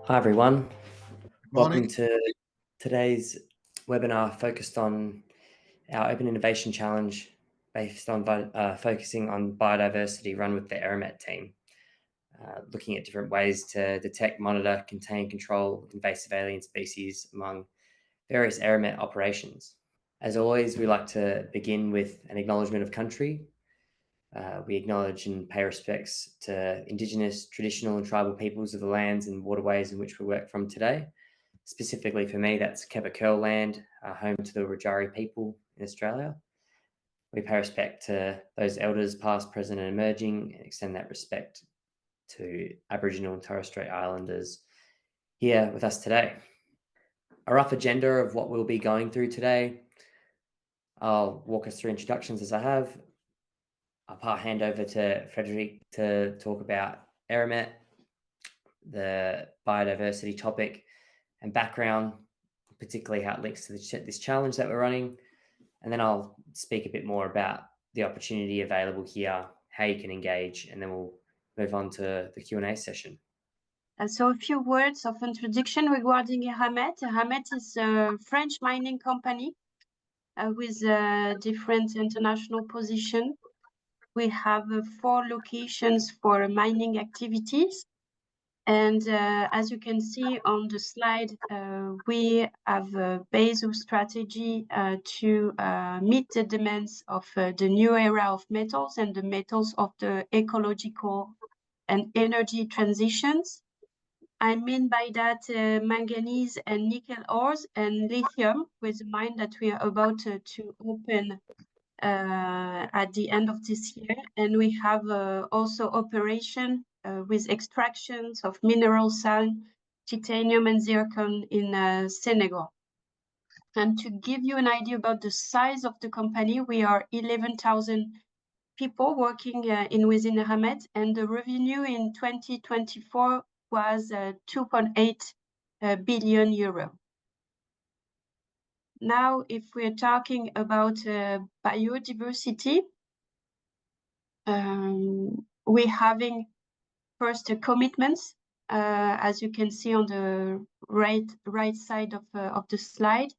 Hi everyone, welcome Morning. to today's webinar focused on our Open Innovation Challenge based on focusing on biodiversity run with the Eramet team, looking at different ways to detect, monitor, contain, control invasive alien species among various Eramet operations. As always, we like to begin with an acknowledgement of country. We acknowledge and pay respects to Indigenous, traditional and tribal peoples of the lands and waterways in which we work from today. Specifically for me, that's Quebecois land, home to the Wurundjeri people in Australia. We pay respect to those elders past, present and emerging, and extend that respect to Aboriginal and Torres Strait Islanders here with us today. A rough agenda of what we'll be going through today. I'll walk us through introductions as I have. I'll hand over to Frederic to talk about Eramet, the biodiversity topic and background, particularly how it links to this challenge that we're running. And then I'll speak a bit more about the opportunity available here, how you can engage, and then we'll move on to the Q&A session. So a few words of introduction regarding Eramet. Eramet is a French mining company with different international position. We have 4 locations for mining activities. And as you can see on the slide, we have a base of strategy to meet the demands of the new era of metals and the metals of the ecological and energy transitions. I mean by that manganese and nickel ores and lithium, with the mine that we are about to open at the end of this year. And we have also operation with extractions of mineral sand, titanium and zircon in Senegal. And to give you an idea about the size of the company, we are 11,000 people working within Eramet, and the revenue in 2024 was 2.8 billion euro. Now, if we're talking about biodiversity, we're having first commitments, as you can see on the right side of the slide.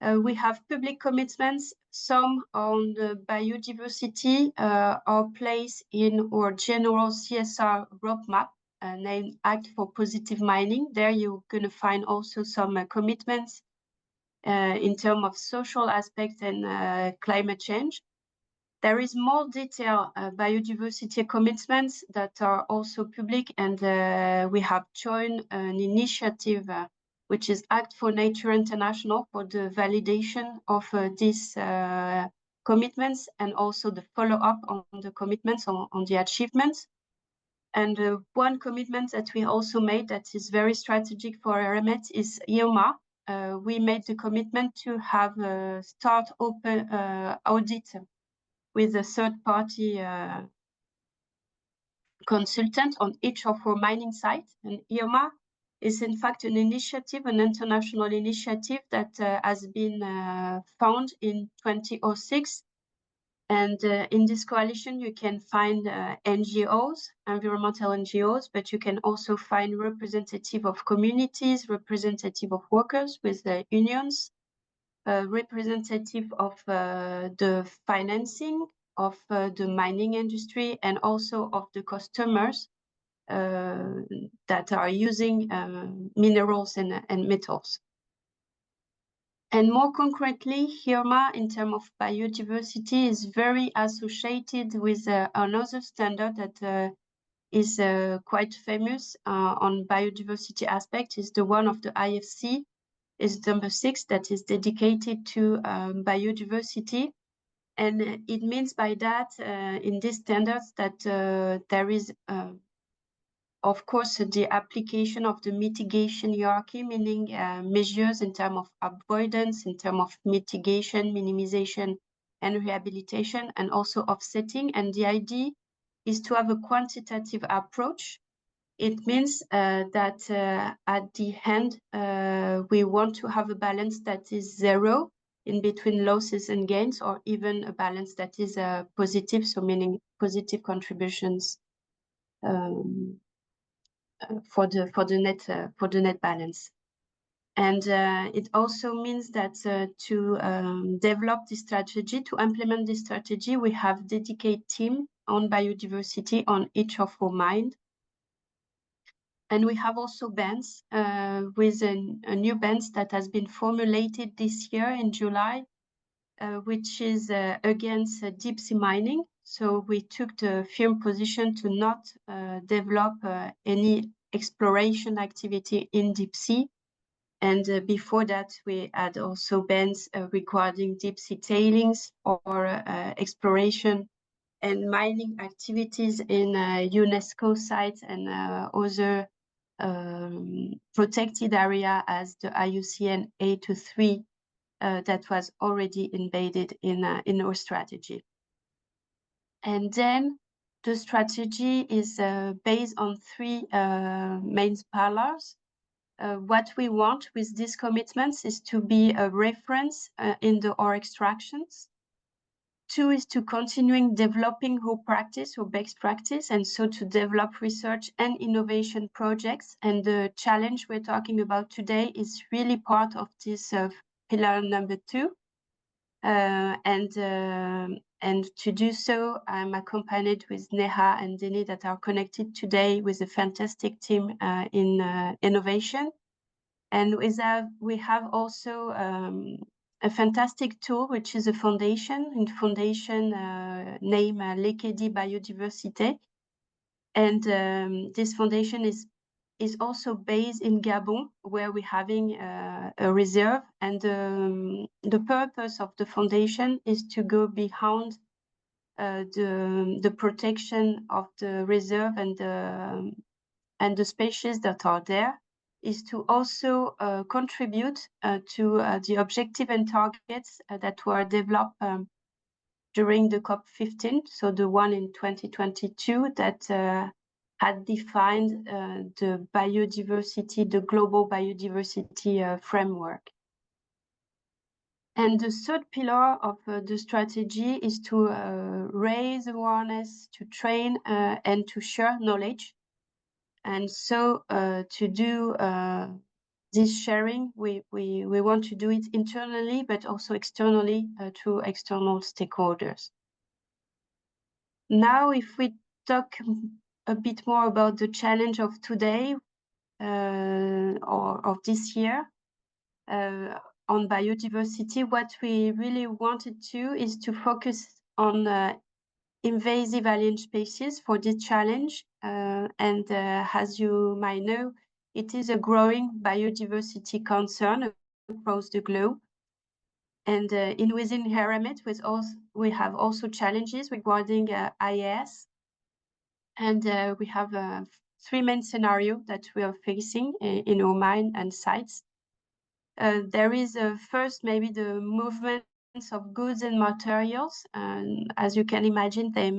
We have public commitments. Some on the biodiversity are placed in our general CSR roadmap named Act for Positive Mining. There you're going to find also some commitments in terms of social aspects and climate change. There is more detailed biodiversity commitments that are also public, and we have joined an initiative which is Act for Nature International for the validation of these commitments and also the follow-up on the commitments, on the achievements. And one commitment that we also made that is very strategic for Eramet is IOMA. We made the commitment to have a start open audit with a third-party consultant on each of our mining sites. And IOMA is in fact an initiative, an international initiative that has been found in 2006. And in this coalition, you can find NGOs, environmental NGOs, but you can also find representative of communities, representative of workers with the unions, representative of the financing of the mining industry, and also of the customers that are using minerals and metals. And more concretely, HIRMA, in terms of biodiversity, is very associated with another standard that is quite famous on biodiversity aspect, is the one of the IFC, is number 6, that is dedicated to biodiversity. And it means by that, in these standards, that there is, of course, the application of the mitigation hierarchy, meaning measures in terms of avoidance, in terms of mitigation, minimization, and rehabilitation, and also offsetting. And the idea is to have a quantitative approach. It means that at the end, we want to have a balance that is 0 in between losses and gains, or even a balance that is positive, so meaning positive contributions for the net balance. And it also means that to develop this strategy, to implement this strategy, we have dedicated team on biodiversity on each of our mines. And we have also bands with a new bands that has been formulated this year in July, which is against deep sea mining. So we took the firm position to not develop any exploration activity in deep sea. And before that, we had also bans regarding deep sea tailings or exploration and mining activities in UNESCO sites and other protected area as the IUCN A23 that was already embedded in our strategy. And then the strategy is based on three main pillars. What we want with these commitments is to be a reference in the ore extractions. 2 is to continuing developing our practice, our best practice, and so to develop research and innovation projects. And the challenge we're talking about today is really part of this pillar number 2. And to do so, I'm accompanied with Neha and Dini that are connected today with a fantastic team in innovation. And we have also a fantastic tool, which is a foundation named Lekedi Biodiversity. And this foundation is also based in Gabon, where we're having a reserve. And the purpose of the foundation is to go behind the protection of the reserve and the species that are there, is to also contribute to the objective and targets that were developed during the COP15, so the one in 2022 that had defined the biodiversity, the global biodiversity framework. And the third pillar of the strategy is to raise awareness, to train and to share knowledge. And so to do this sharing, we want to do it internally, but also externally through external stakeholders. Now, if we talk a bit more about the challenge of today or of this year on biodiversity, what we really wanted to is to focus on invasive alien species for this challenge. And as you might know, it is a growing biodiversity concern across the globe. And within Eramet, we have also challenges regarding IAS. And we have 3 main scenarios that we are facing in our mine and sites. There is first maybe the movement of goods and materials. As you can imagine, they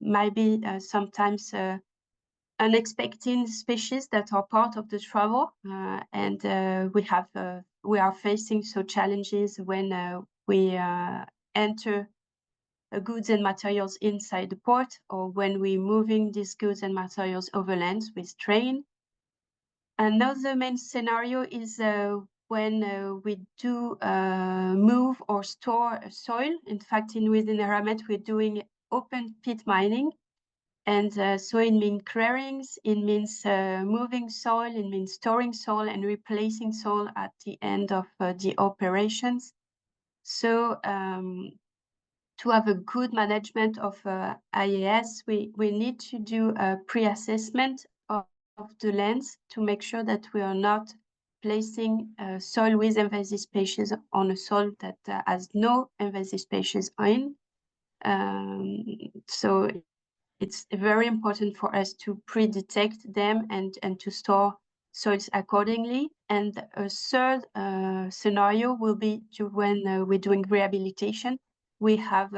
might be sometimes unexpected species that are part of the travel, and we are facing so challenges when we enter goods and materials inside the port, or when we're moving these goods and materials overland with train. Another main scenario is when we do move or store soil. In fact, within Eramet, we're doing open pit mining. And so it means clearings, it means moving soil, it means storing soil and replacing soil at the end of the operations. So to have a good management of IAS, we need to do a pre-assessment of the lands to make sure that we are not placing soil with invasive species on a soil that has no invasive species in. So it's very important for us to pre-detect them and to store soils accordingly. And a third scenario will be to when we're doing rehabilitation. We have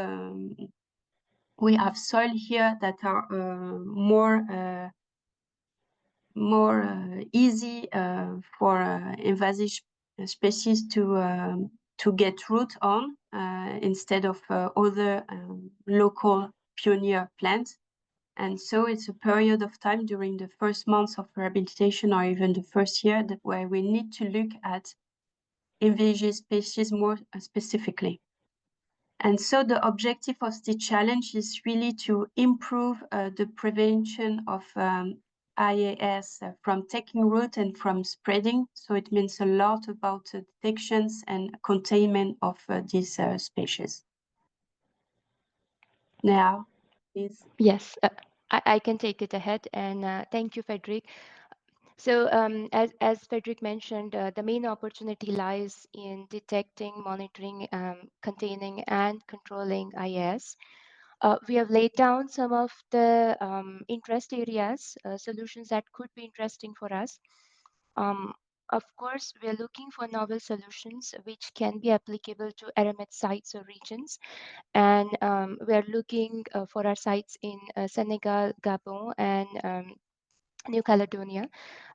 soil here that are more easy for invasive species to get root on instead of other local pioneer plants. And so it's a period of time during the first months of rehabilitation or even the first year where we need to look at invasive species more specifically. And so the objective of the challenge is really to improve the prevention of IAS from taking root and from spreading. So it means a lot about detections and containment of these species. Now, please. Yes, I can take it ahead. And thank you, Frederick. So as Frederick mentioned, the main opportunity lies in detecting, monitoring, containing, and controlling IAS. We have laid down some of the interest areas, solutions that could be interesting for us. Um, of course, we are looking for novel solutions which can be applicable to Eramet sites or regions. And we are looking for our sites in Senegal, Gabon, and New Caledonia.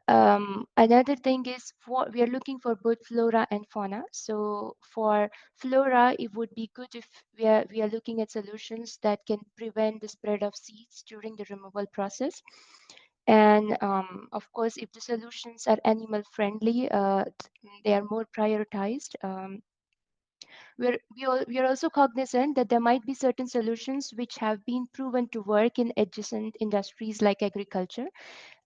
Another thing is we are looking for both flora and fauna. So for flora, it would be good if we are looking at solutions that can prevent the spread of seeds during the removal process. And of course, if the solutions are animal friendly, they are more prioritized. We are also cognizant that there might be certain solutions which have been proven to work in adjacent industries like agriculture,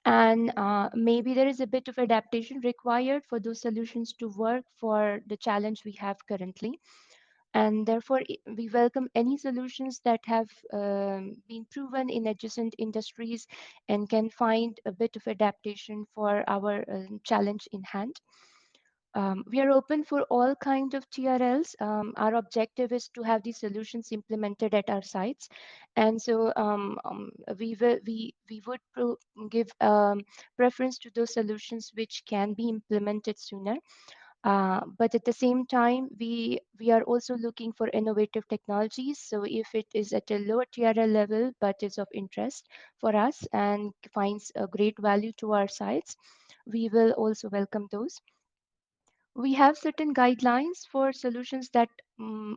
and maybe there is a bit of adaptation required for those solutions to work for the challenge we have currently. And therefore, we welcome any solutions that have been proven in adjacent industries and can find a bit of adaptation for our challenge in hand. We are open for all kinds of TRLs. Our objective is to have these solutions implemented at our sites, and so we would give preference to those solutions which can be implemented sooner. But at the same time, we are also looking for innovative technologies. So if it is at a lower TRL level but is of interest for us and finds a great value to our sites, we will also welcome those. We have certain guidelines for solutions that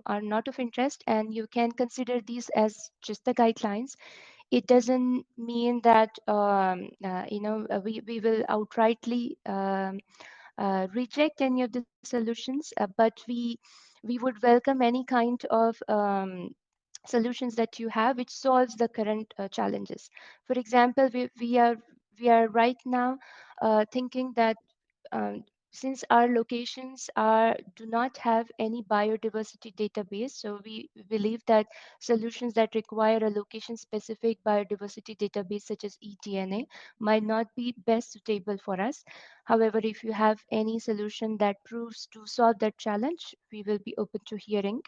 are not of interest, and you can consider these as just the guidelines. It doesn't mean that we will outrightly reject any of the solutions, but we would welcome any kind of solutions that you have which solves the current challenges. For example, we are right now thinking that um, since our locations do not have any biodiversity database, so we believe that solutions that require a location specific biodiversity database such as eDNA might not be best suitable for us. However, if you have any solution that proves to solve that challenge, we will be open to hearing.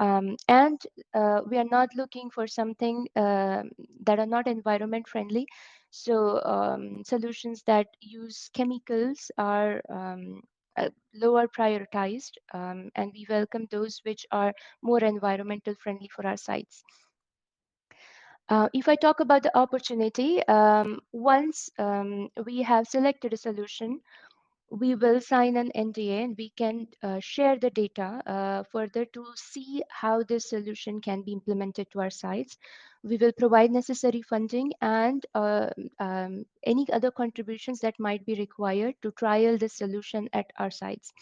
And we are not looking for something that are not environment friendly. So solutions that use chemicals are lower prioritized, and we welcome those which are more environmental friendly for our sites. If I talk about the opportunity, once we have selected a solution, we will sign an NDA and we can share the data further to see how this solution can be implemented to our sites. We will provide necessary funding and any other contributions that might be required to trial this solution at our sites.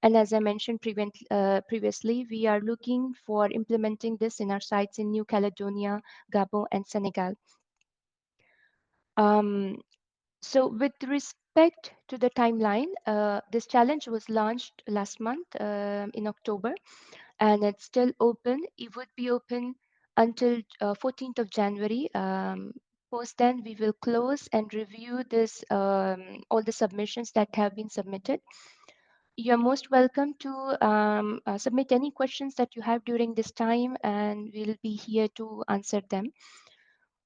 And as I mentioned previously, we are looking for implementing this in our sites in New Caledonia, Gabon, and Senegal. So with respect to the timeline, this challenge was launched last month in October, and it's still open. It would be open until 14th of January. Post then, we will close and review this all the submissions that have been submitted. You're most welcome to submit any questions that you have during this time, and we'll be here to answer them.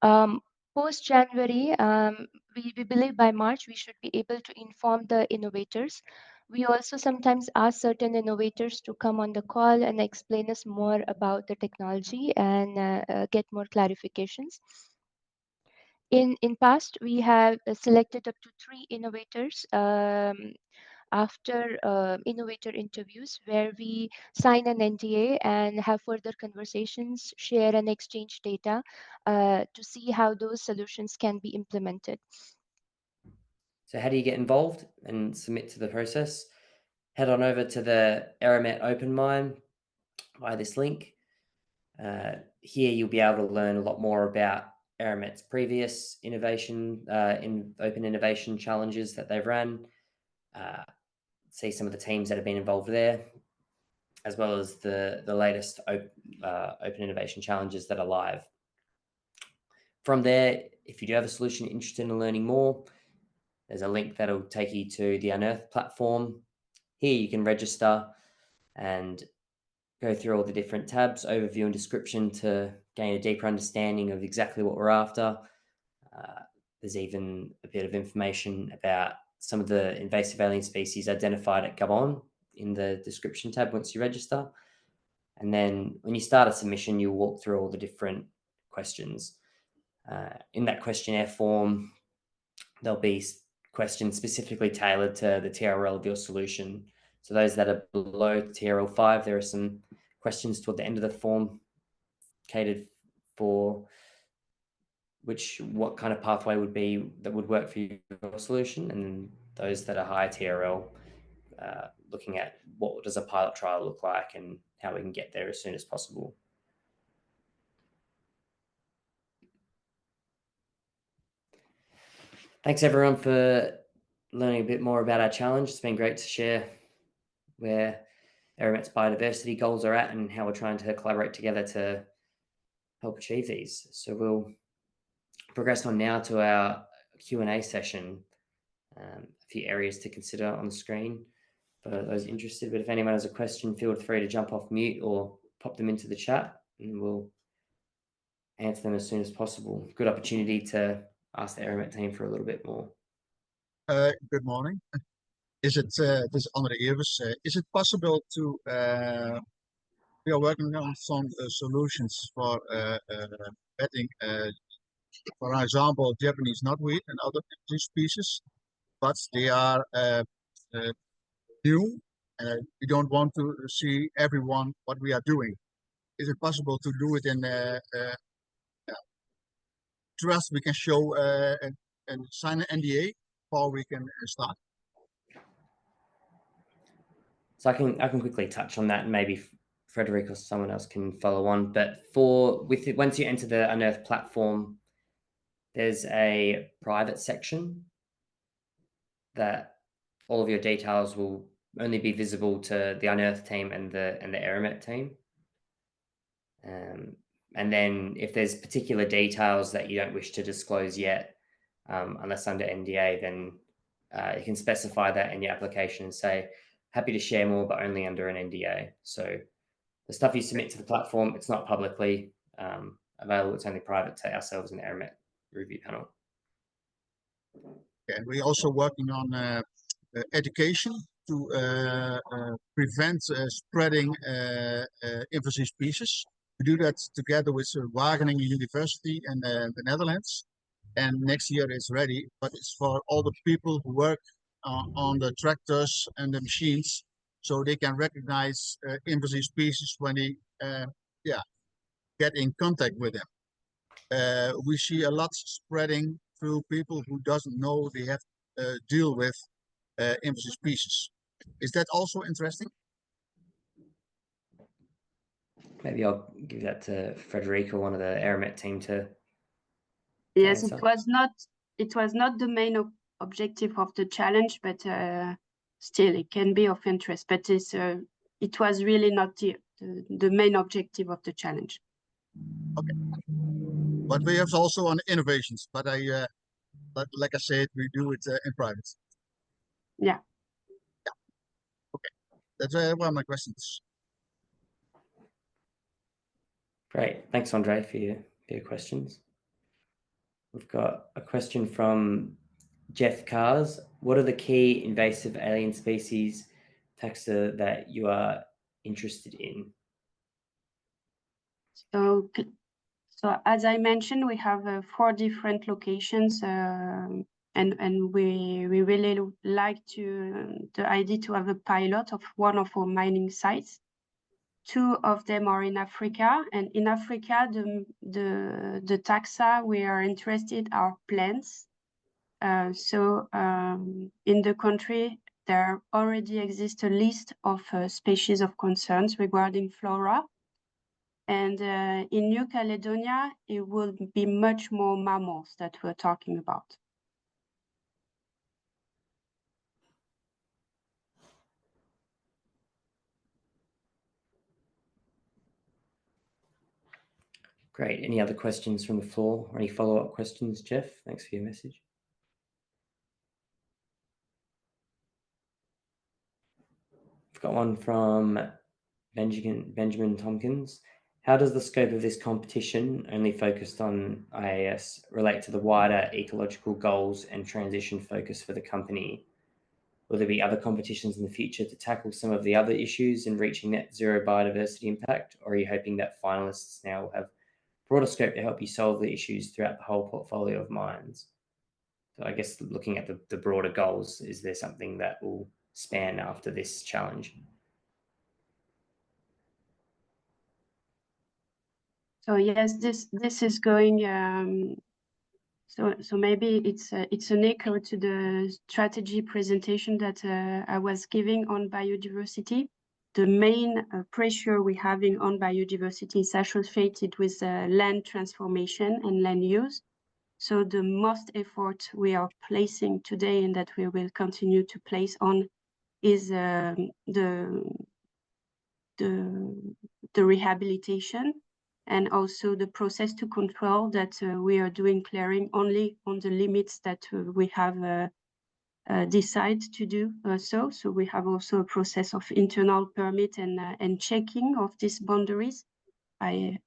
Um, Post January, we believe by March we should be able to inform the innovators. We also sometimes ask certain innovators to come on the call and explain us more about the technology and get more clarifications. In past, we have selected up to 3 innovators after innovator interviews, where we sign an NDA and have further conversations, share and exchange data to see how those solutions can be implemented. So how do you get involved and submit to the process? Head on over to the Eramet Open Mine via this link. Here you'll be able to learn a lot more about Eramet's previous innovation in open innovation challenges that they've run, see some of the teams that have been involved there, as well as the latest open innovation challenges that are live. From there, if you do have a solution interested in learning more, there's a link that'll take you to the Unearth platform. Here you can register and go through all the different tabs, overview and description, to gain a deeper understanding of exactly what we're after. There's even a bit of information about some of the invasive alien species identified at Gabon in the description tab once you register. And then when you start a submission, you'll walk through all the different questions. In that questionnaire form, there'll be questions specifically tailored to the TRL of your solution. So those that are below TRL 5, there are some questions toward the end of the form catered for what kind of pathway would be that would work for your solution, and those that are higher TRL, looking at what does a pilot trial look like and how we can get there as soon as possible. Thanks everyone for learning a bit more about our challenge. It's been great to share where Eramet's biodiversity goals are at and how we're trying to collaborate together to help achieve these. So we'll progress on now to our Q&A session. A few areas to consider on the screen for those interested, but if anyone has a question, feel free to jump off mute or pop them into the chat and we'll answer them as soon as possible. Good opportunity to ask the Eramet team for a little bit more. Good morning. This is Andre Evers. Is it possible to, we are working on some solutions for vetting, for example, Japanese knotweed and other species, but they are new. We don't want to see everyone what we are doing. Is it possible to do it in trust? We can show and sign an NDA before we can start. So I can quickly touch on that, and maybe Frederick or someone else can follow on. But once you enter the Unearth platform, there's a private section that all of your details will only be visible to the Unearth team and the Eramet team. And then if there's particular details that you don't wish to disclose yet, unless under NDA, then you can specify that in your application and say, happy to share more, but only under an NDA. So the stuff you submit to the platform, it's not publicly available. It's only private to ourselves and the Eramet review panel. And we're also working on education to prevent spreading invasive species. We do that together with Wageningen University and the Netherlands. And next year it's ready, but it's for all the people who work on the tractors and the machines, so they can recognize invasive species when they get in contact with them. We see a lot spreading through people who doesn't know they have to deal with invasive species. Is that also interesting? Maybe I'll give that to Frederica, one of the Eramet team, to Yes, answer. it was not the main objective of the challenge, but still it can be of interest. But it was really not the main objective of the challenge. Okay, but we have also on innovations. But like I said, we do it in private. Yeah. Okay, that's one of my questions. Great, thanks Andre for your questions. We've got a question from Jeff Cars. What are the key invasive alien species taxa that you are interested in? So as I mentioned, we have 4 different locations and we really like the idea to have a pilot of one of our mining sites. 2 of them are in Africa, and in Africa, the taxa we are interested are plants. So in the country, there already exists a list of species of concerns regarding flora. And in New Caledonia, it will be much more mammals that we're talking about. Great. Any other questions from the floor or any follow-up questions, Jeff? Thanks for your message. I've got one from Benjamin Tompkins. How does the scope of this competition, only focused on IAS, relate to the wider ecological goals and transition focus for the company? Will there be other competitions in the future to tackle some of the other issues in reaching net zero biodiversity impact, or are you hoping that finalists now will have broader scope to help you solve the issues throughout the whole portfolio of mines? So I guess looking at the broader goals, is there something that will span after this challenge? So yes, this is going. So maybe it's an echo to the strategy presentation that I was giving on biodiversity. The main pressure we're having on biodiversity is associated with land transformation and land use. So the most effort we are placing today and that we will continue to place on is the rehabilitation and also the process to control that we are doing clearing only on the limits that we have decided to do so. So we have also a process of internal permit and checking of these boundaries. I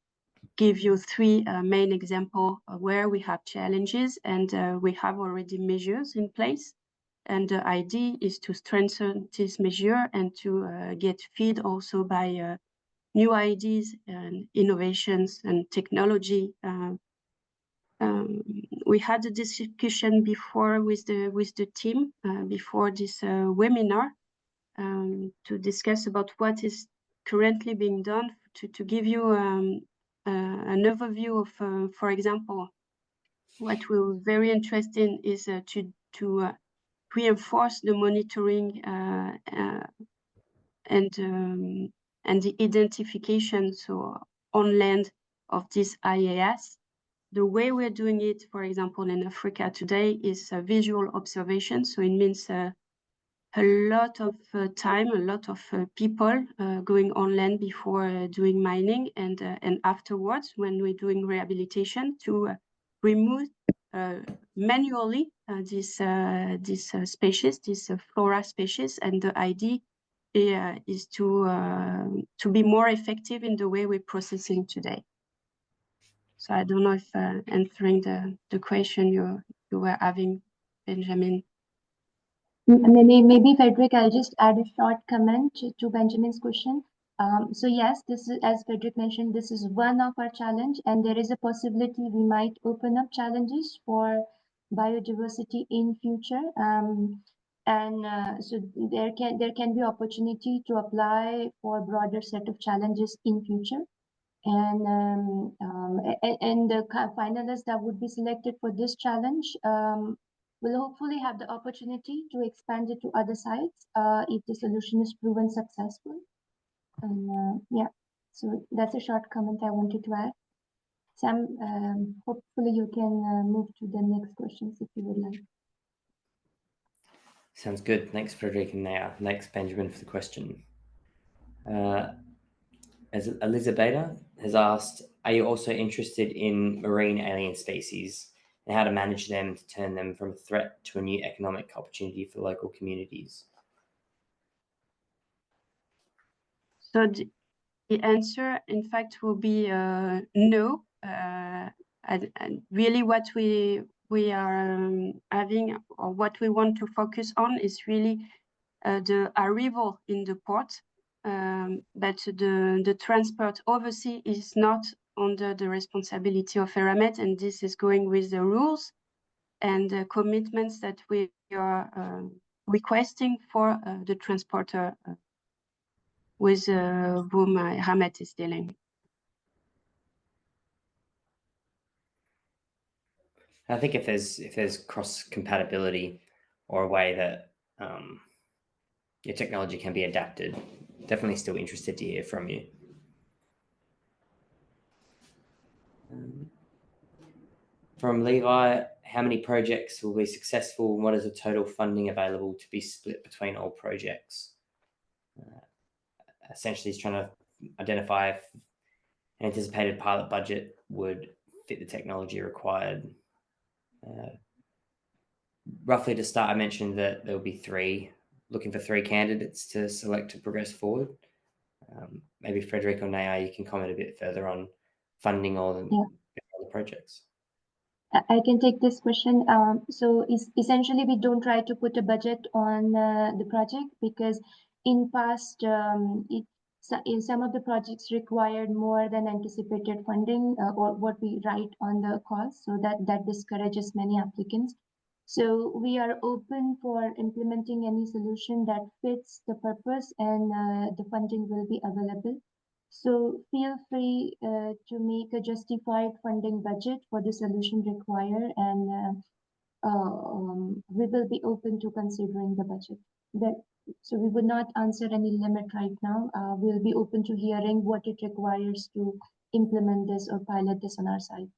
give you 3 main examples where we have challenges, and we have already measures in place. And the idea is to strengthen this measure and to get feed also by new ideas and innovations and technology. We had a discussion before with the team before this webinar to discuss about what is currently being done to give you an overview of, for example, what we're very interested in is to reinforce the monitoring and the identification, so on land, of this IAS. The way we're doing it, for example, in Africa today is visual observation. So it means a lot of time, a lot of people going on land before doing mining and afterwards when we're doing rehabilitation to remove manually this species, this flora species. And the idea is to be more effective in the way we're processing today. So I don't know if answering the question you were having, Benjamin. Maybe Frederick, I'll just add a short comment to Benjamin's question. So yes, this is, as Frederick mentioned, this is one of our challenge, and there is a possibility we might open up challenges for biodiversity in future. So there can be opportunity to apply for a broader set of challenges in future. And the finalists that would be selected for this challenge will hopefully have the opportunity to expand it to other sites if the solution is proven successful. And yeah, so that's a short comment I wanted to add. Sam, hopefully you can move to the next questions if you would like. Sounds good. Thanks, Frederick, and thanks, Benjamin, for the question. As Elizabeth has asked, are you also interested in marine alien species and how to manage them to turn them from a threat to a new economic opportunity for local communities? So the answer, in fact, will be no. And really what we are having, or what we want to focus on, is really the arrival in the port. But the transport overseas is not under the responsibility of Eramet, and this is going with the rules and commitments that we are requesting for the transporter with whom Eramet is dealing. I think if there's cross compatibility or a way that your technology can be adapted, definitely still interested to hear from you. From Levi, how many projects will be successful and what is the total funding available to be split between all projects? Essentially, he's trying to identify if an anticipated pilot budget would fit the technology required. Roughly to start, I mentioned that there will be looking for 3 candidates to select to progress forward. Maybe Frederic or Naya, you can comment a bit further on funding all the projects. I can take this question. So essentially, we don't try to put a budget on the project because in past, in some of the projects required more than anticipated funding or what we write on the cost. So that discourages many applicants. So we are open for implementing any solution that fits the purpose and the funding will be available. So feel free to make a justified funding budget for the solution required, and we will be open to considering the budget. So we would not answer any limit right now. We'll be open to hearing what it requires to implement this or pilot this on our site.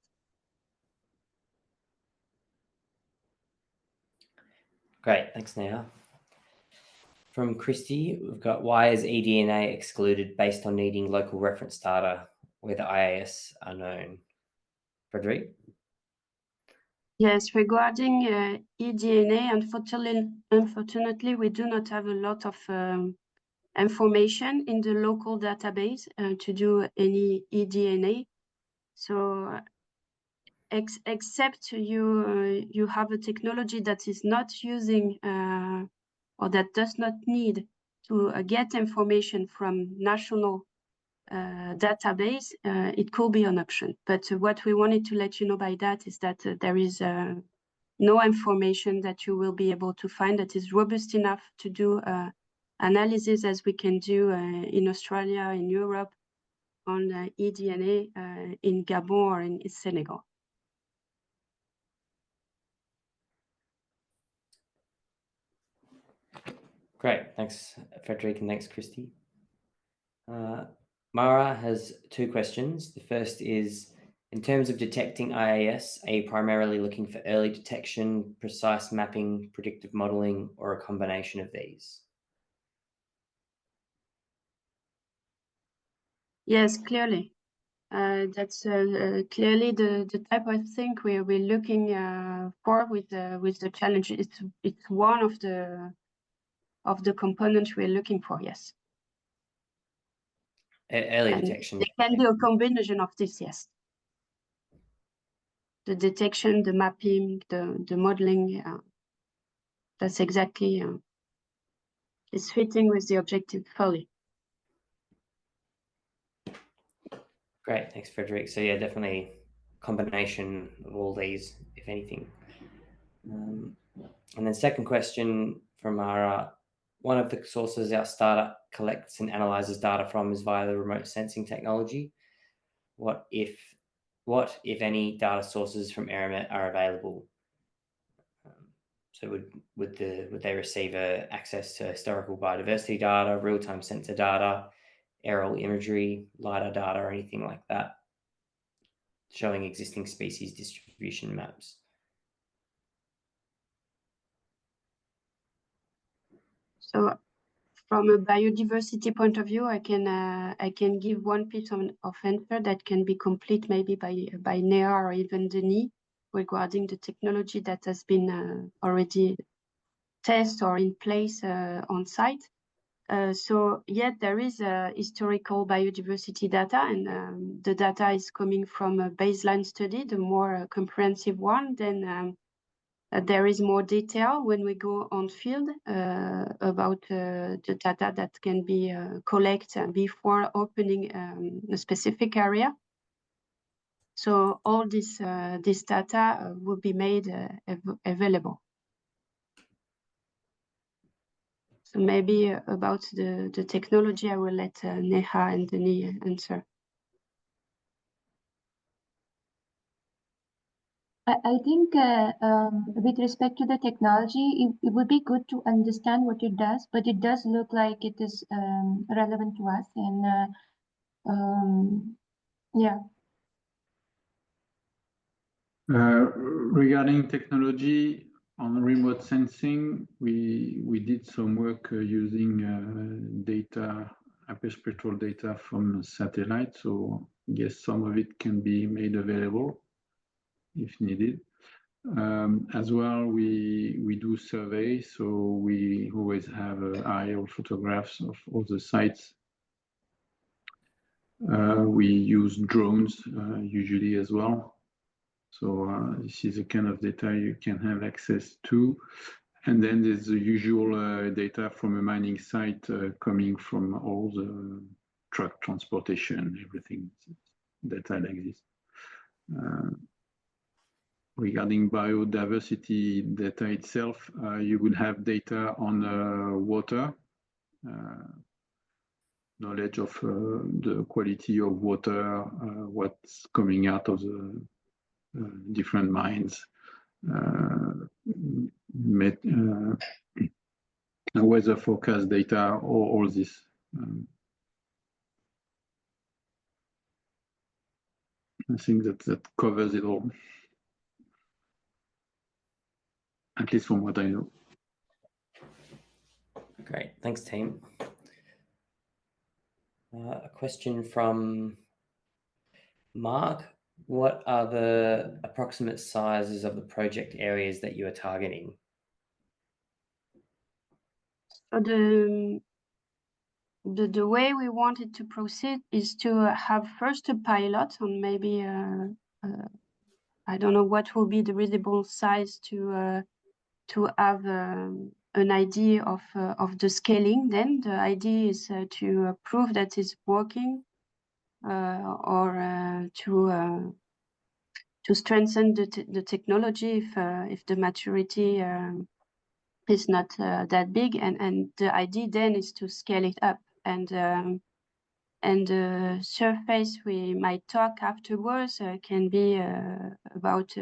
Great, thanks, Naya. From Christy, we've got, why is eDNA excluded based on needing local reference data where the IAS are known? Frederic? Yes, regarding eDNA, unfortunately, we do not have a lot of information in the local database to do any eDNA. So except you have a technology that is not using or that does not need to get information from national database, it could be an option. But what we wanted to let you know by that is that there is no information that you will be able to find that is robust enough to do analysis as we can do in Australia, in Europe, on eDNA in Gabon or in Senegal. Great, thanks, Frederic, and thanks, Christy. Mara has 2 questions. The first is, in terms of detecting IAS, are you primarily looking for early detection, precise mapping, predictive modeling, or a combination of these? Yes, clearly. That's clearly the type of thing we're looking for with the challenge. It's one of the components we're looking for. Yes. Early detection. It can be a combination of this. Yes. The detection, the mapping, the modeling. That's exactly is fitting with the objective fully. Great, thanks, Frederic. So yeah, definitely a combination of all these, if anything. And then second question from Mara, one of the sources our startup collects and analyzes data from is via the remote sensing technology. What if any data sources from Eramet are available? So would they receive access to historical biodiversity data, real-time sensor data, aerial imagery, LiDAR data, or anything like that, showing existing species distribution maps? So from a biodiversity point of view, I can give one piece of answer that can be complete maybe by Nea or even Denis regarding the technology that has been already tested or in place on site. So yet there is historical biodiversity data, and the data is coming from a baseline study, the more comprehensive one. Then there is more detail when we go on field about the data that can be collected before opening a specific area. So all this data will be made available. So maybe about the technology, I will let Neha and Denis answer. I think with respect to the technology, it would be good to understand what it does, but it does look like it is relevant to us. And yeah. Regarding technology on remote sensing, we did some work using data, hyperspectral data from satellite. So yes, some of it can be made available if needed. As well, we do surveys, so we always have aerial photographs of all the sites. We use drones usually as well. So this is the kind of data you can have access to. And then there's the usual data from a mining site coming from all the truck transportation, everything, data like this. Regarding biodiversity data itself, you will have data on water, knowledge of the quality of water, what's coming out of the different mines, weather forecast data, all this. I think that covers it all, at least from what I know. Great, thanks, team. A question from Mark. What are the approximate sizes of the project areas that you are targeting? So the way we wanted to proceed is to have first a pilot on maybe I don't know what will be the reasonable size to have an idea of the scaling. Then the idea is to prove that it's working or to strengthen the technology if the maturity is not that big, and the idea then is to scale it up. And the surface we might talk afterwards can be about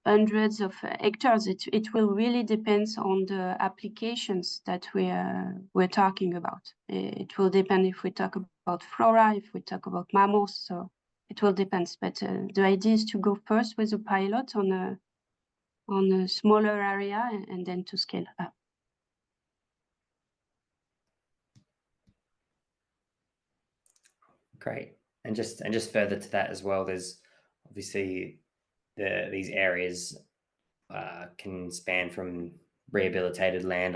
hundreds of hectares. It will really depend on the applications that we're talking about. It will depend if we talk about flora, if we talk about mammals. So it will depend. But the idea is to go first with a pilot on a smaller area and then to scale up. Great. And just further to that as well, there's obviously these areas can span from rehabilitated land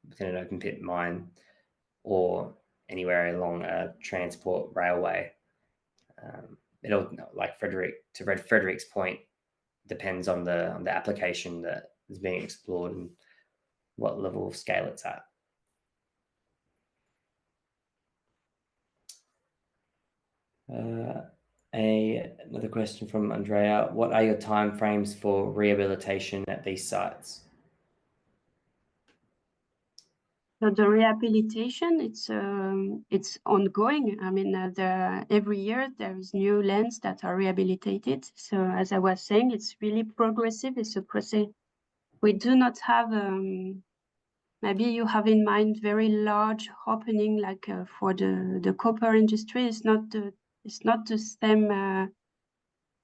within an open pit mine or anywhere along a transport railway. It'll, like Frederick's point, depends on the application that is being explored and what level of scale it's at. Another question from Andrea. What are your timeframes for rehabilitation at these sites? So the rehabilitation, it's ongoing. I mean, every year there is new lands that are rehabilitated. So as I was saying, it's really progressive. It's a process. We do not have, maybe you have in mind very large opening like for the copper industry. It's not the same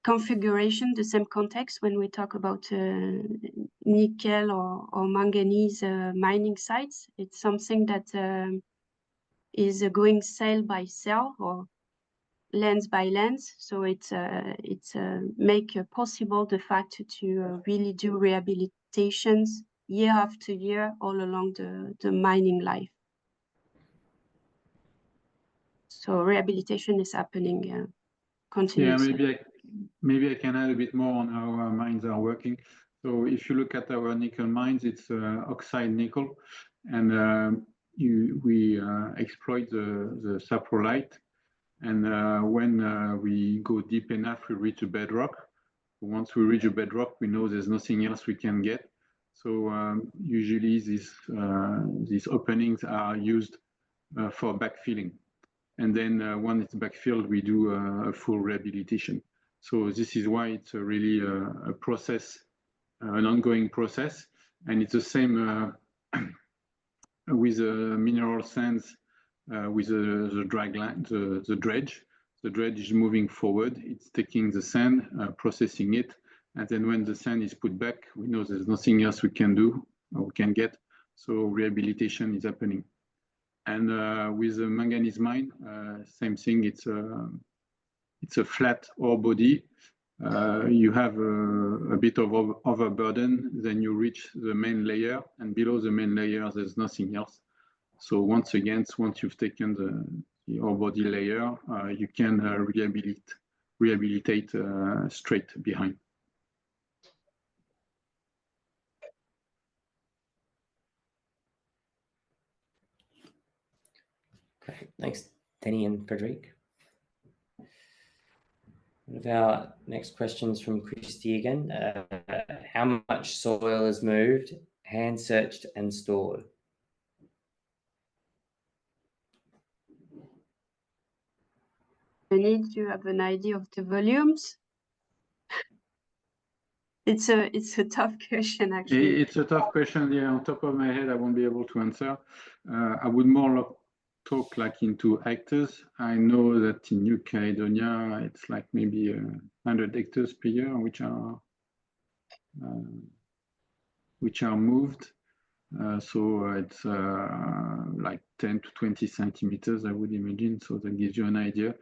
configuration, the same context when we talk about nickel or manganese mining sites. It's something that is going cell by cell or lens by lens. So it's make possible the fact to really do rehabilitations year after year all along the mining life. So rehabilitation is happening continuously. Yeah, maybe I can add a bit more on how our mines are working. So if you look at our nickel mines, it's oxide nickel, and we exploit the saprolite. And when we go deep enough, we reach a bedrock. Once we reach a bedrock, we know there's nothing else we can get. So usually these openings are used for backfilling. And then when it's backfilled, we do a full rehabilitation. So this is why it's really a process, an ongoing process. And it's the same with mineral sands, with the drag line, the dredge. The dredge is moving forward. It's taking the sand, processing it. And then when the sand is put back, we know there's nothing else we can do or we can get. So rehabilitation is happening. And with the manganese mine, same thing. It's a flat ore body. You have a bit of overburden, then you reach the main layer, and below the main layer, there's nothing else. So once you've taken the ore body layer, you can rehabilitate straight behind. Great, thanks, Denny and Frederic. One of our next questions from Christy again. How much soil is moved, hand searched and stored? I need to have an idea of the volumes. It's a tough question, actually. It's a tough question. Yeah, on top of my head, I won't be able to answer. I would more talk like into hectares. I know that in New Caledonia, it's like maybe 100 hectares per year, which are moved. So it's like 10 to 20 centimeters, I would imagine. So that gives you an idea.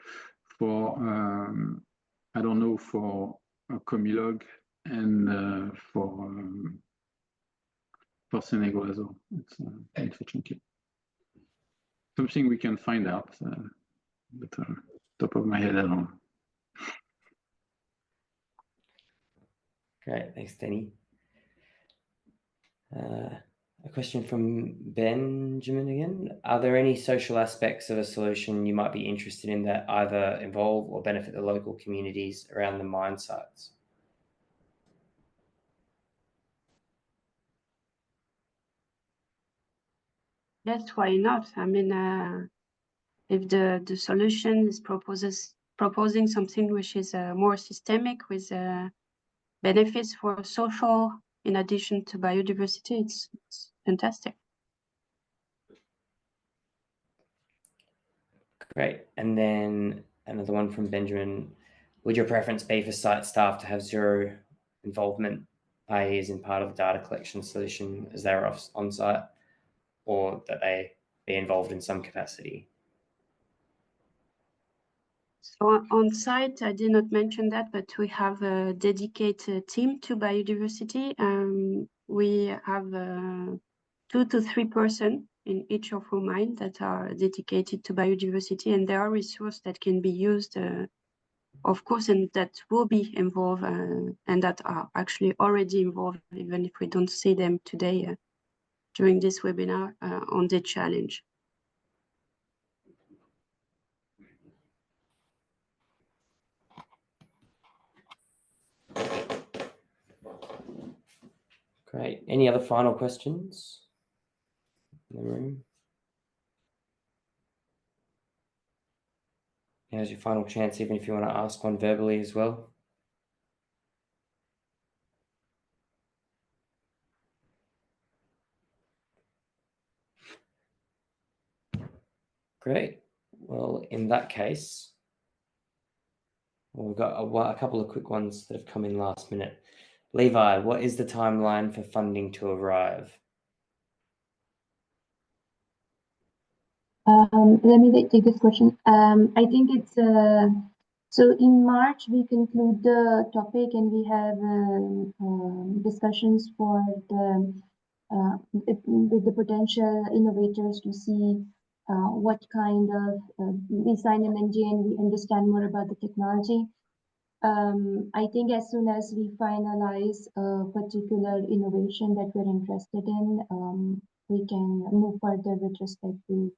For I don't know, for a comilog and for Senegal as well. It's unfortunately something we can find out, but top of my head, I don't know. Great, thanks, Denny. A question from Benjamin again. Are there any social aspects of a solution you might be interested in that either involve or benefit the local communities around the mine sites? Yes, why not? I mean, if the solution is proposing something which is more systemic with benefits for social in addition to biodiversity, it's fantastic. Great. And then another one from Benjamin. Would your preference be for site staff to have zero involvement as in part of the data collection solution as they're on site, or that they be involved in some capacity? So on site, I did not mention that, but we have a dedicated team to biodiversity. We have 2 to 3 persons in each of our mines that are dedicated to biodiversity, and there are resources that can be used, of course, and that will be involved and that are actually already involved, even if we don't see them today during this webinar on the challenge. Great. Any other final questions in the room? Now's your final chance, even if you want to ask one verbally as well. Great. Well, in that case, we've got a couple of quick ones that have come in last minute. Levi, what is the timeline for funding to arrive? Let me take this question. I think it's so in March we conclude the topic and we have discussions for the potential innovators to see what kind of we sign an NDA and we understand more about the technology. I think as soon as we finalize a particular innovation that we're interested in, we can move further with respect to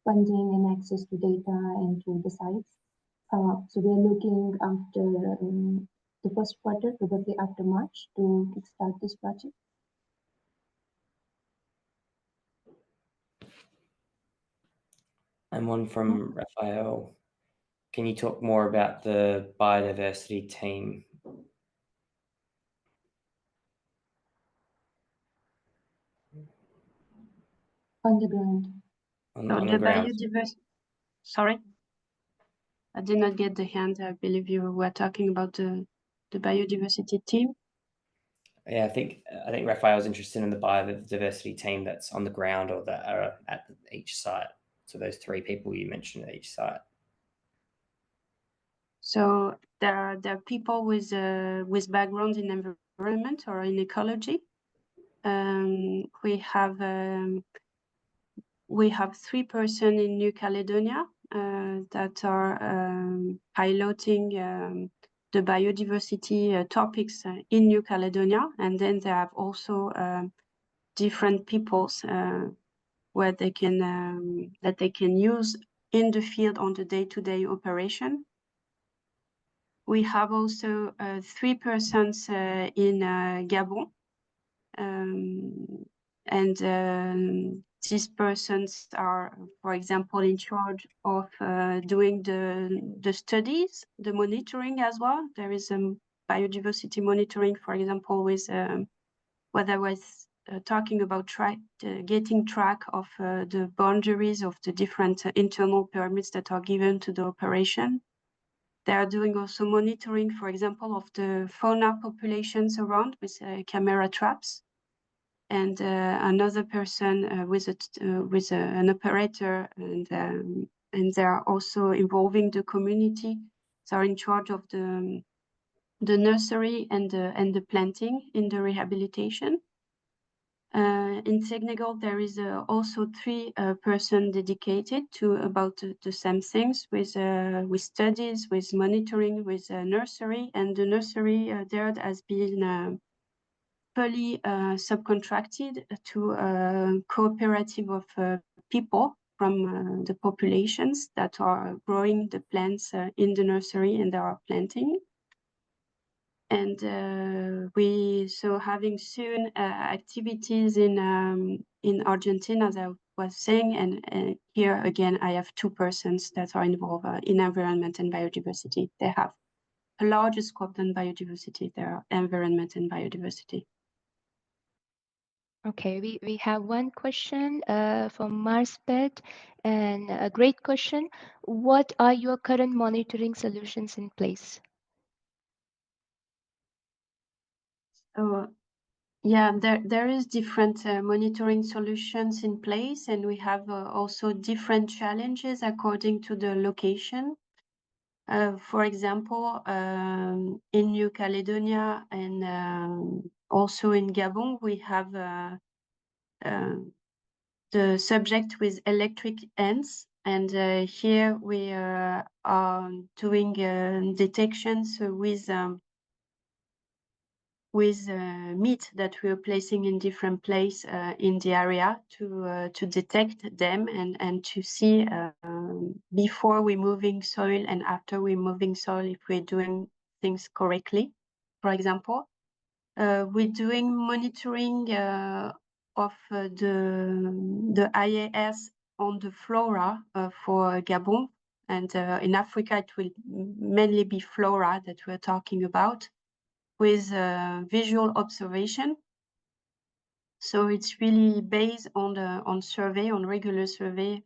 funding and access to data and to the sites. So we are looking after the first quarter, probably after March, to kickstart this project. And one from Raphael. Can you talk more about the biodiversity team? On the ground. On the ground. Biodiversity. Sorry, I did not get the hand. I believe you were talking about the biodiversity team. Yeah, I think Raphael's interested in the biodiversity team that's on the ground or that are at each site. So those 3 people you mentioned at each site. So there are people with background in environment or in ecology. We have 3 persons in New Caledonia that are piloting the biodiversity topics in New Caledonia, and then they have also different peoples where they can that they can use in the field on the day-to-day operation. We have also 3 persons in Gabon, and these persons are, for example, in charge of doing the studies, the monitoring as well. There is biodiversity monitoring, for example, with what I was talking about, getting track of the boundaries of the different internal permits that are given to the operation. They are doing also monitoring, for example, of the fauna populations around with camera traps. And another person with an operator, and they are also involving the community. They are in charge of the nursery and the planting in the rehabilitation. In Senegal, there is also 3 persons dedicated to about the same things with studies, with monitoring, with nursery, and the nursery there has been fully subcontracted to a cooperative of people from the populations that are growing the plants in the nursery and they are planting. And so having soon activities in Argentina, as I was saying, and here again I have 2 persons that are involved in environment and biodiversity. They have a larger scope than biodiversity. They are environment and biodiversity. Okay, we have one question from Marspet, and a great question. What are your current monitoring solutions in place? Yeah, there is different monitoring solutions in place, and we have also different challenges according to the location. For example, in New Caledonia and also in Gabon, we have the subject with electric ants, and here we are doing detections with meat that we are placing in different places in the area to detect them and to see before we're moving soil and after we're moving soil if we're doing things correctly. For example, we're doing monitoring of the IAS on the flora for Gabon, and in Africa it will mainly be flora that we're talking about, with visual observation. So it's really based on survey, on regular survey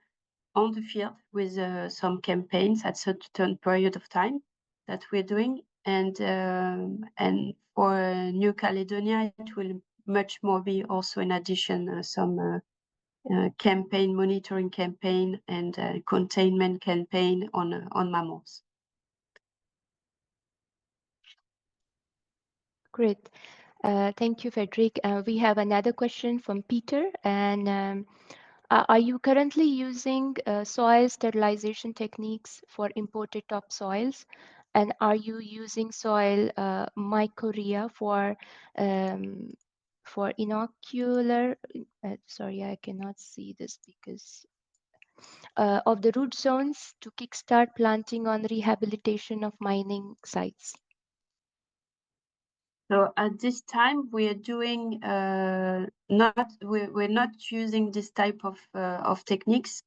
on the field with some campaigns at certain period of time that we're doing. And for New Caledonia, it will much more be also in addition some campaign, monitoring campaign and containment campaign on mammals. Great. Thank you, Frederic. We have another question from Peter. And are you currently using soil sterilization techniques for imported topsoils? And are you using soil mycorrhiza for inocular? Sorry, I cannot see this because of the root zones to kickstart planting on rehabilitation of mining sites? So at this time, we are doing we're not using this type of techniques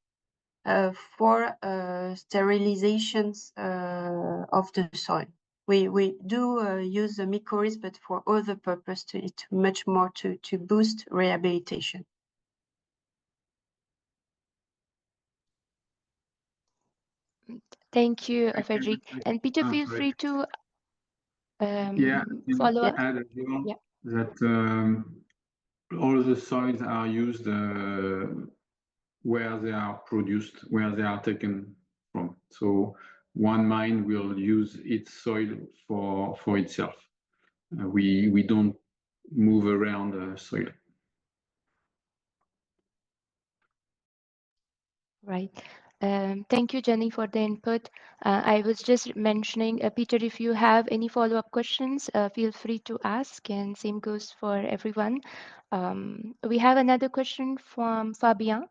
for sterilizations of the soil. We do use the mycorrhiza, but for other purpose, it's much more to boost rehabilitation. Thank you, Frederic. And Peter, feel free to follow up. Add as well Yeah. that all the soils are used where they are produced, where they are taken from. So one mine will use its soil for itself. We don't move around the soil. Right. Thank you, Jenny, for the input. I was just mentioning, Peter, if you have any follow-up questions, feel free to ask, and same goes for everyone. We have another question from Fabien.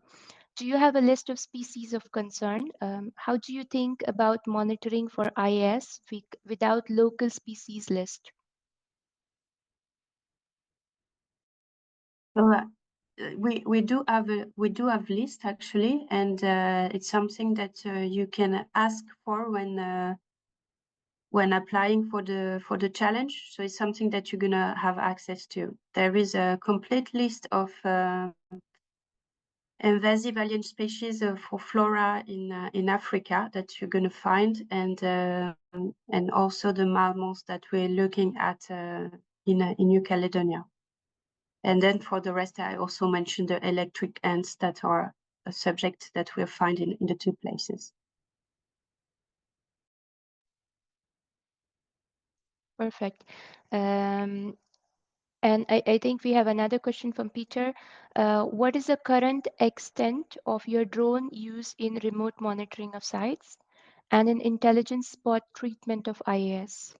Do you have a list of species of concern? How do you think about monitoring for IAS without local species list? Well, we do have list actually, and it's something that you can ask for when applying for the challenge. So it's something that you're gonna have access to. There is a complete list of invasive alien species for flora in Africa that you're gonna find, and also the mammals that we're looking at in New Caledonia. And then for the rest, I also mentioned the electric ants that are a subject that we're finding in the two places. Perfect. And I think we have another question from Peter. What is the current extent of your drone use in remote monitoring of sites and in intelligence spot treatment of IAS?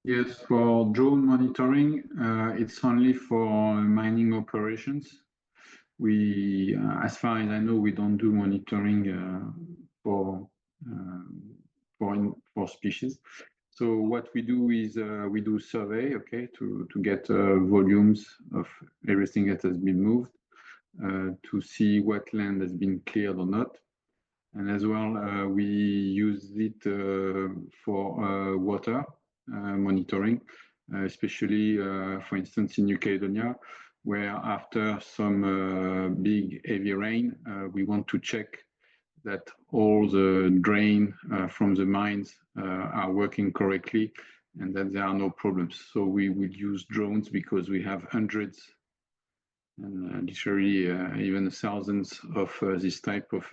Yes, for drone monitoring, it's only for mining operations. We, as far as I know, we don't do monitoring for species. So what we do is we do survey, okay, to get volumes of everything that has been moved, to see what land has been cleared or not. And as well, we use it for water monitoring, especially, for instance, in New Caledonia, where after some big heavy rain, we want to check that all the drain from the mines are working correctly and that there are no problems. So we would use drones because we have hundreds and literally even thousands of this type of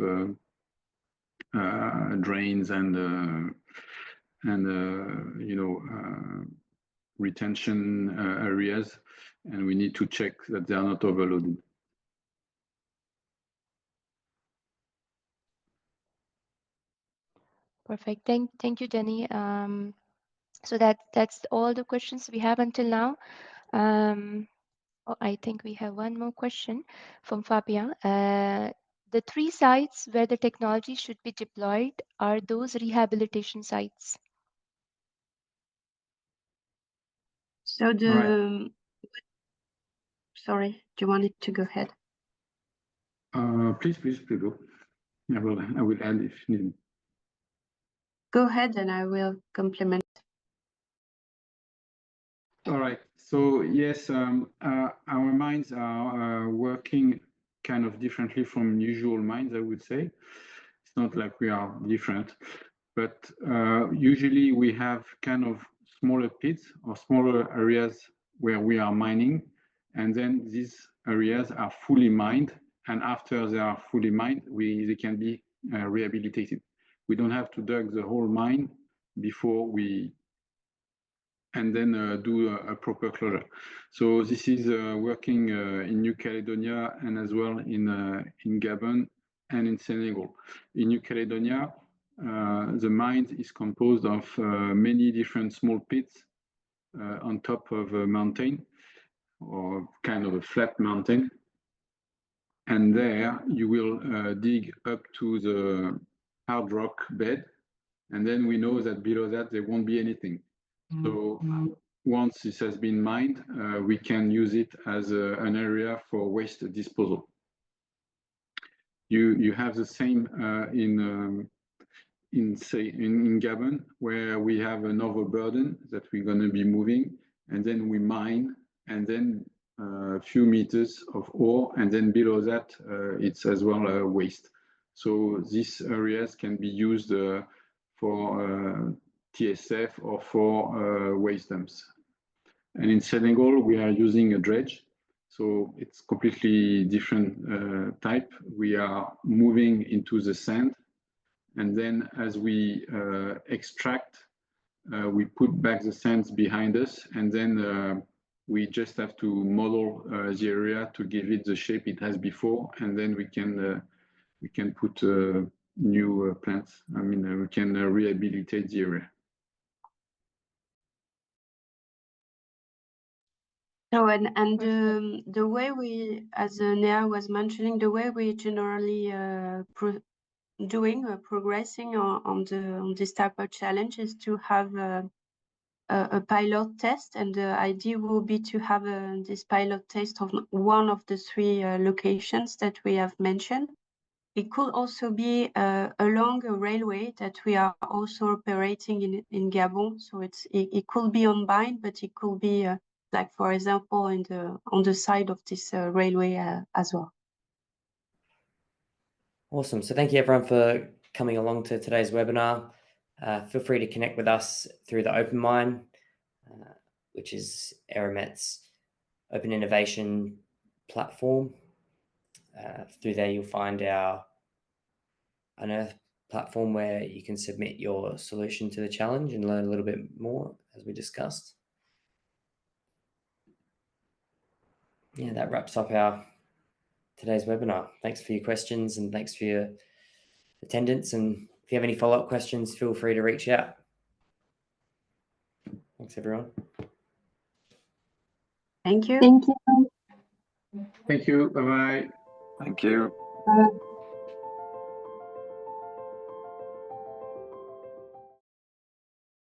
drains and retention areas, and we need to check that they are not overloaded. Perfect. Thank you, Jenny. So that's all the questions we have until now. I think we have one more question from Fabien. The 3 sites where the technology should be deployed are those rehabilitation sites. So sorry, do you want it to go ahead? Please go. I will add if needed. Go ahead, and I will complement. All right. So yes, our mines are working kind of differently from usual mines, I would say. It's not like we are different, but usually we have kind of smaller pits or smaller areas where we are mining, and then these areas are fully mined, and after they are fully mined, they can be rehabilitated. We don't have to dig the whole mine before we and then do a proper closure. So this is working in New Caledonia and as well in Gabon and in Senegal. In New Caledonia, the mine is composed of many different small pits on top of a mountain or kind of a flat mountain. and there you will dig up to the hard rock bed, and then we know that below that there won't be anything. So once this has been mined, we can use it as an area for waste disposal. You have the same in Gabon, where we have an overburden that we're going to be moving, and then we mine, and then a few meters of ore, and then below that it's as well waste. So these areas can be used for TSF or for waste dumps. And in Senegal, we are using a dredge. So it's completely different type. We are moving into the sand. And then as we extract, we put back the sands behind us. And then we just have to model the area to give it the shape it has before. And then we can put new plants. I mean, we can rehabilitate the area. So, and the way we, as Nea was mentioning, the way we generally progressing on this type of challenge is to have a pilot test, and the idea will be to have this pilot test of one of the three locations that we have mentioned. It could also be along a railway that we are also operating in Gabon. So it could be on bind, but it could be like, for example, on the side of this railway as well. Awesome. So thank you everyone for coming along to today's webinar. Feel free to connect with us through the Open Mine, which is Eramet's Open Innovation platform. Through there, you'll find our Unearth platform where you can submit your solution to the challenge and learn a little bit more, as we discussed. Yeah, that wraps up our today's webinar. Thanks for your questions and thanks for your attendance. And if you have any follow-up questions, feel free to reach out. Thanks, everyone. Thank you. Thank you. Thank you. Bye-bye. Thank you. Bye.